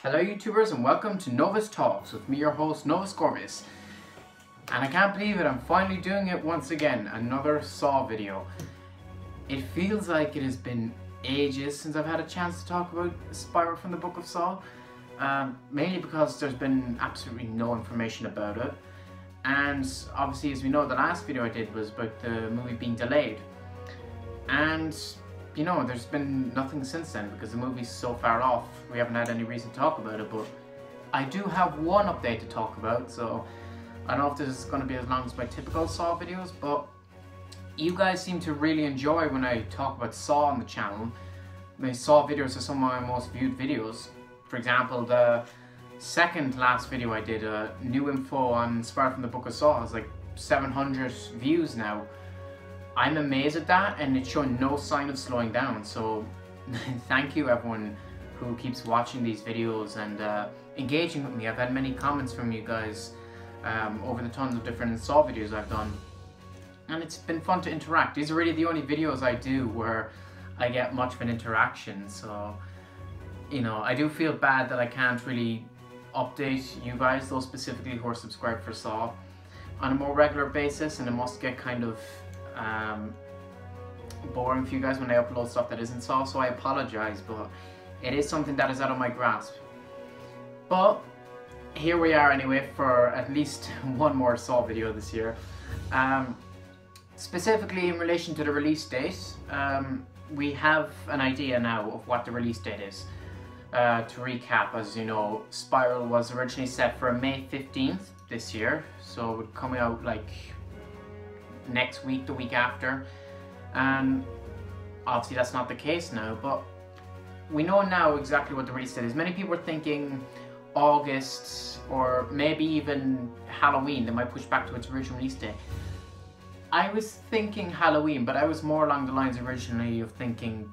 Hello YouTubers and welcome to Novus Talks with me, your host Novus Corvus. And I can't believe it, I'm finally doing it once again, another Saw video. It feels like it has been ages since I've had a chance to talk about Spiral from the Book of Saw. Mainly because there's been absolutely no information about it. And obviously, as we know, the last video I did was about the movie being delayed. And you know, there's been nothing since then because the movie's so far off, we haven't had any reason to talk about it, but I do have one update to talk about, so I don't know if this is going to be as long as my typical Saw videos, but you guys seem to really enjoy when I talk about Saw on the channel. My Saw videos are some of my most viewed videos. For example, the second last video I did, new info on Spiral from the Book of Saw, has like 700 views now. I'm amazed at that, and it's showing no sign of slowing down, so thank you everyone who keeps watching these videos and engaging with me. I've had many comments from you guys over the tons of different Saw videos I've done, and it's been fun to interact. These are really the only videos I do where I get much of an interaction, so you know, I do feel bad that I can't really update you guys, those specifically who are subscribed for Saw, on a more regular basis, and it must get kind of boring for you guys when I upload stuff that isn't Saw, so I apologize, but it is something that is out of my grasp. But here we are anyway for at least one more Saw video this year. Specifically in relation to the release date, we have an idea now of what the release date is. To recap, as you know, Spiral was originally set for May 15th this year, so it would come out like next week, the week after, and obviously that's not the case now, but we know now exactly what the release date is. Many people were thinking August or maybe even Halloween. They might push back to its original release date. I was thinking Halloween, but I was more along the lines originally of thinking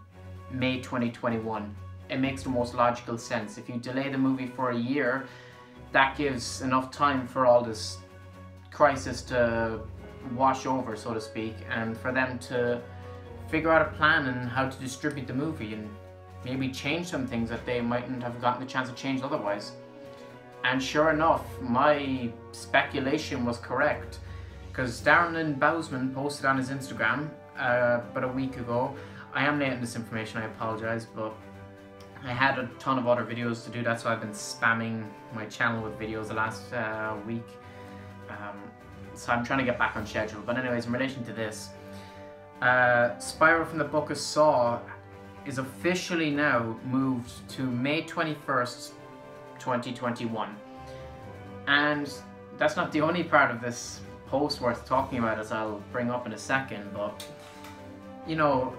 May 2021. It makes the most logical sense. If you delay the movie for a year, that gives enough time for all this crisis to wash over, so to speak, and for them to figure out a plan and how to distribute the movie and maybe change some things that they mightn't have gotten the chance to change otherwise. And sure enough, my speculation was correct, because Darren Lynn Bousman posted on his Instagram about a week ago. I am late on this information, I apologize, but I had a ton of other videos to do that, so I've been spamming my channel with videos the last week. So I'm trying to get back on schedule. But anyways, in relation to this, Spiral from the Book of Saw is officially now moved to May 21st, 2021. And that's not the only part of this post worth talking about, as I'll bring up in a second, but you know,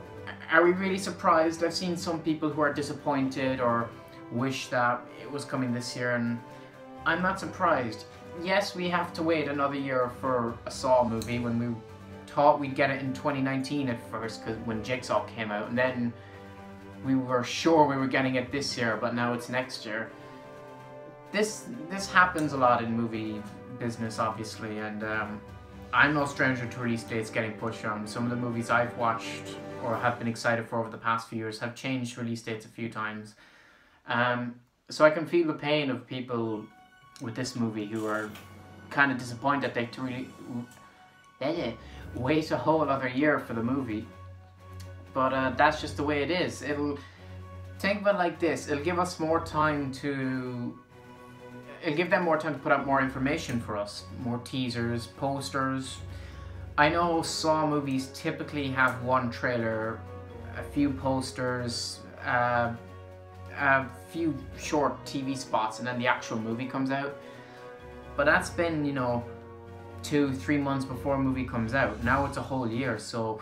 are we really surprised? I've seen some people who are disappointed or wish that it was coming this year, and I'm not surprised. Yes, we have to wait another year for a Saw movie, when we thought we'd get it in 2019 at first, because when Jigsaw came out, and then we were sure we were getting it this year, but now it's next year. This happens a lot in movie business, obviously, and I'm no stranger to release dates getting pushed on. Some of the movies I've watched or have been excited for over the past few years have changed release dates a few times. So I can feel the pain of people with this movie who are kind of disappointed that they have to really wait a whole other year for the movie. But that's just the way it is. Think of it like this, it'll give us more time to... It'll give them more time to put out more information for us. More teasers, posters. I know Saw movies typically have one trailer, a few posters, a few short TV spots, and then the actual movie comes out. But that's been, you know, 2-3 months before a movie comes out. Now it's a whole year, so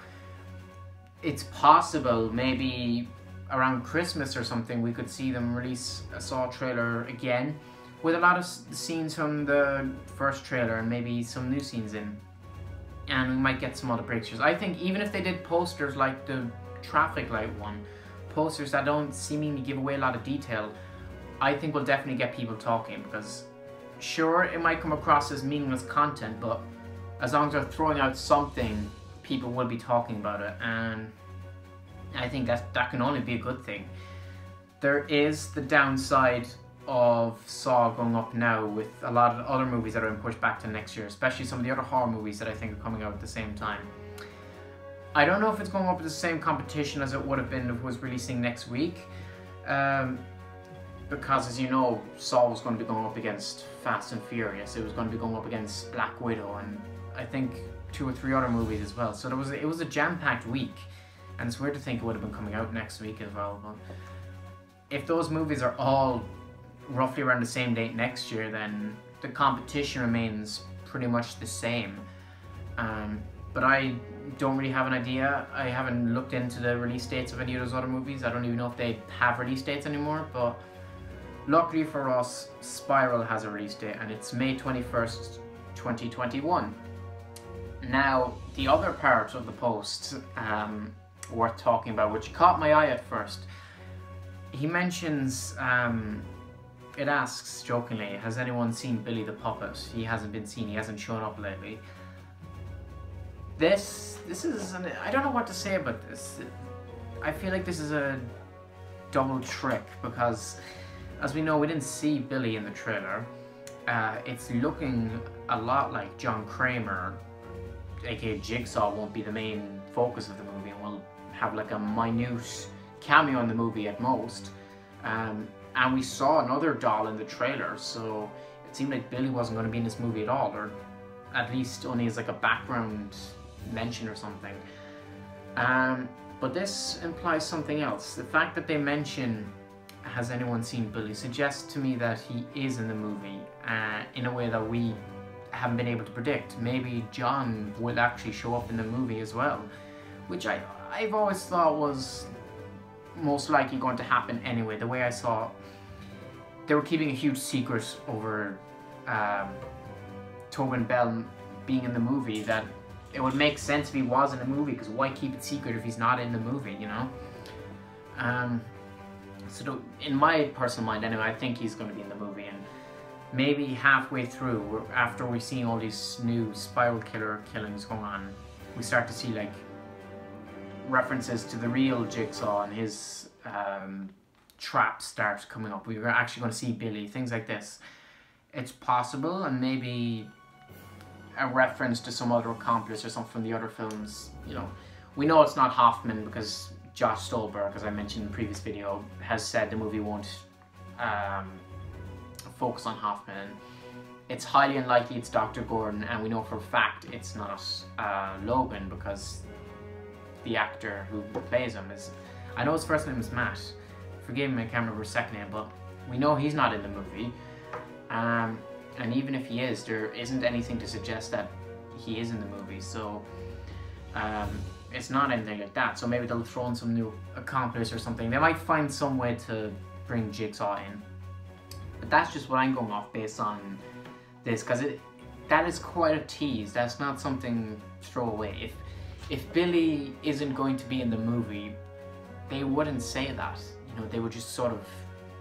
it's possible maybe around Christmas or something we could see them release a Saw trailer again, with a lot of scenes from the first trailer and maybe some new scenes in. And we might get some other breakthroughs. I think even if they did posters like the traffic light one, posters that don't seemingly give away a lot of detail, I think will definitely get people talking, because sure, it might come across as meaningless content, but as long as they're throwing out something, people will be talking about it, and I think that can only be a good thing. There is the downside of Saw going up now with a lot of other movies that are being pushed back to next year, especially some of the other horror movies that I think are coming out at the same time. I don't know if it's going up with the same competition as it would have been if it was releasing next week, because as you know, Saw was going to be going up against Fast and Furious, it was going to be going up against Black Widow, and I think 2 or 3 other movies as well. So it was a jam-packed week, and it's weird to think it would have been coming out next week as well. But if those movies are all roughly around the same date next year, then the competition remains pretty much the same. But I don't really have an idea. I haven't looked into the release dates of any of those other movies. I don't even know if they have release dates anymore, but luckily for us, Spiral has a release date, and it's May 21st, 2021. Now, the other part of the post worth talking about, which caught my eye at first, he mentions, it asks jokingly, has anyone seen Billy the Puppet? He hasn't been seen, he hasn't shown up lately. This is, I don't know what to say about this. I feel like this is a double trick, because as we know, we didn't see Billy in the trailer. It's looking a lot like John Kramer, aka Jigsaw, won't be the main focus of the movie and will have like a minute cameo in the movie at most. And we saw another doll in the trailer, so it seemed like Billy wasn't going to be in this movie at all, or at least only as like a background mention or something. But this implies something else. The fact that they mention has anyone seen Billy suggests to me that he is in the movie in a way that we haven't been able to predict. Maybe John will actually show up in the movie as well, which I've always thought was most likely going to happen anyway. The way I saw, they were keeping a huge secret over Tobin Bell being in the movie, that it would make sense if he was in the movie, because why keep it secret if he's not in the movie, you know? So in my personal mind anyway, I think he's going to be in the movie, and maybe halfway through, after we've seen all these new Spiral Killer killings going on, we start to see like references to the real Jigsaw and his traps start coming up. We're actually going to see Billy, things like this. It's possible, and maybe a reference to some other accomplice or something from the other films. You know, we know it's not Hoffman because Josh Stolberg, as I mentioned in the previous video, has said the movie won't focus on Hoffman. It's highly unlikely it's Dr. Gordon, and we know for a fact it's not Logan, because the actor who plays him is, I know his first name is Matt, forgive me, I can't remember his second name, but we know he's not in the movie. And even if he is, there isn't anything to suggest that he is in the movie, so it's not anything like that. So maybe they'll throw in some new accomplice or something. They might find some way to bring Jigsaw in. But that's just what I'm going off based on this, because that is quite a tease. That's not something throwaway. If Billy isn't going to be in the movie, they wouldn't say that. You know, they would just sort of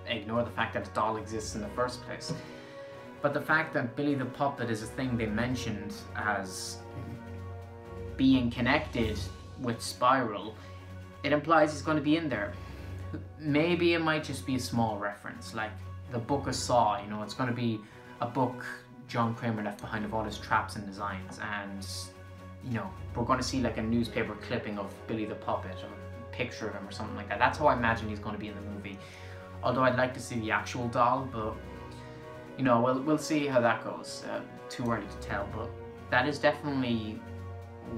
ignore the fact that the doll exists in the first place. But the fact that Billy the Puppet is a thing they mentioned as being connected with Spiral, it implies he's going to be in there. Maybe it might just be a small reference, like the Book of Saw, you know, it's going to be a book John Kramer left behind of all his traps and designs, and, you know, we're going to see like a newspaper clipping of Billy the Puppet, or a picture of him or something like that. That's how I imagine he's going to be in the movie. Although I'd like to see the actual doll, but, you know, we'll see how that goes. Too early to tell, but that is definitely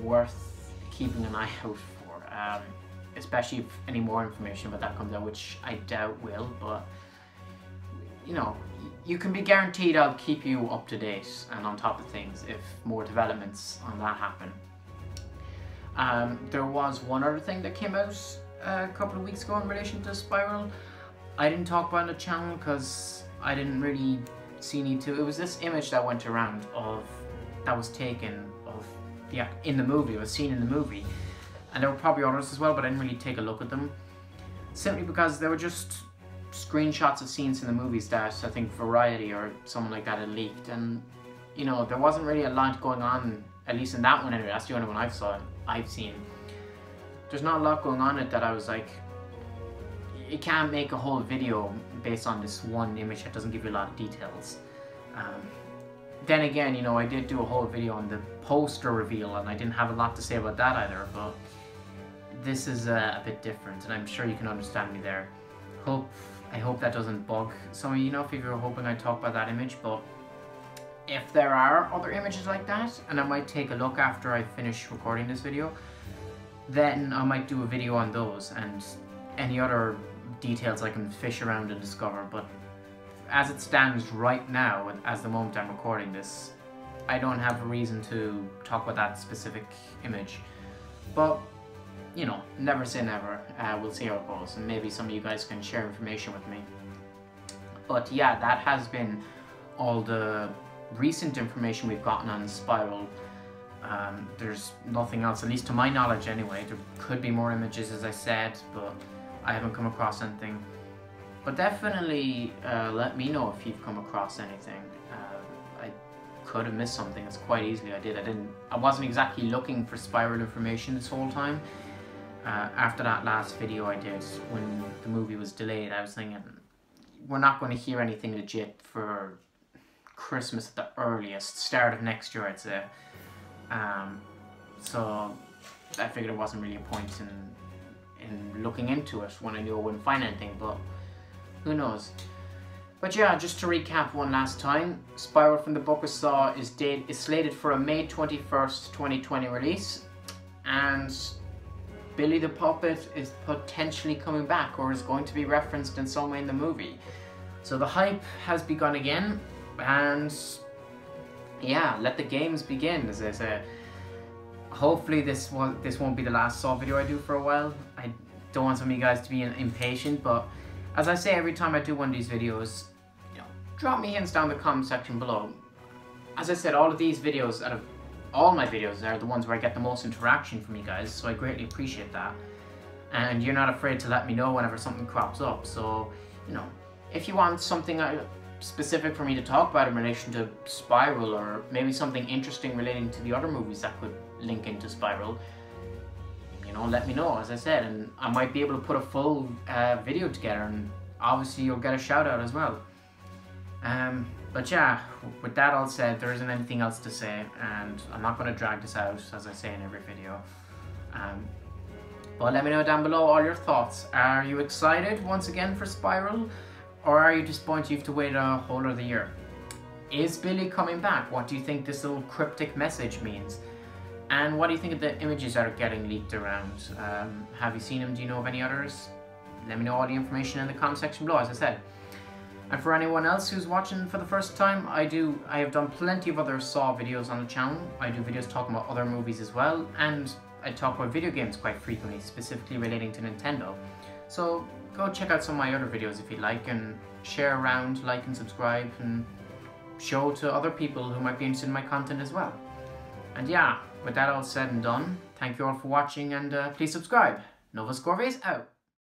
worth keeping an eye out for, especially if any more information about that comes out, which I doubt will, but, you know, you can be guaranteed I'll keep you up to date and on top of things if more developments on that happen. There was one other thing that came out a couple of weeks ago in relation to Spiral. I didn't talk about it on the channel because I didn't really see need to. It was this image that went around that was taken of in the movie, it was seen in the movie, and there were probably others as well, but I didn't really take a look at them, simply because they were just screenshots of scenes in the movies that I think Variety or someone like that had leaked, and, you know, there wasn't really a lot going on, at least in that one anyway. That's the only one I've seen. There's not a lot going on in it that I was like, you can't make a whole video based on this one image that doesn't give you a lot of details. Then again, you know, I did do a whole video on the poster reveal and I didn't have a lot to say about that either, but this is a bit different and I'm sure you can understand me there. I hope that doesn't bug some of you, know, if you're hoping I talk about that image, but if there are other images like that, and I might take a look after I finish recording this video, then I might do a video on those and any other details I can fish around and discover. But as it stands right now, as the moment I'm recording this, I don't have a reason to talk about that specific image. But, you know, never say never. We'll see how it goes, and maybe some of you guys can share information with me. But yeah, that has been all the recent information we've gotten on Spiral. There's nothing else, at least to my knowledge anyway. There could be more images, as I said, but I haven't come across anything. But definitely let me know if you've come across anything. I could have missed something. It's quite easily I wasn't exactly looking for Spiral information this whole time. After that last video I did when the movie was delayed, I was thinking we're not going to hear anything legit for Christmas at the earliest, start of next year I'd say. So I figured it wasn't really a point in looking into it when I knew I wouldn't find anything, but who knows. But yeah, just to recap one last time, Spiral from the Book of Saw is slated for a May 21st, 2020 release, and Billy the Puppet is potentially coming back or is going to be referenced in some way in the movie. So the hype has begun again, and yeah, let the games begin, as I say. Hopefully this won't be the last Saw video I do for a while. I don't want some of you guys to be impatient, but as I say every time I do one of these videos, you know, drop me hints down in the comment section below. As I said, all of these videos, out of all my videos, are the ones where I get the most interaction from you guys, so I greatly appreciate that. And you're not afraid to let me know whenever something crops up, so, you know, if you want something specific for me to talk about in relation to Spiral, or maybe something interesting relating to the other movies that could link into Spiral, you know, let me know, as I said, and I might be able to put a full video together, and obviously you'll get a shout out as well. But yeah, with that all said, there isn't anything else to say, and I'm not going to drag this out, as I say in every video. But let me know down below all your thoughts. Are you excited once again for Spiral? Or are you disappointed you have to wait a whole other year? Is Billy coming back? What do you think this little cryptic message means? And what do you think of the images that are getting leaked around? Have you seen them? Do you know of any others? Let me know all the information in the comment section below, as I said. And for anyone else who's watching for the first time, I have done plenty of other Saw videos on the channel. I do videos talking about other movies as well, and I talk about video games quite frequently, specifically relating to Nintendo. So go check out some of my other videos if you'd like, and share around, like and subscribe, and show to other people who might be interested in my content as well. And yeah, with that all said and done, thank you all for watching, and please subscribe. Novus Corvus out.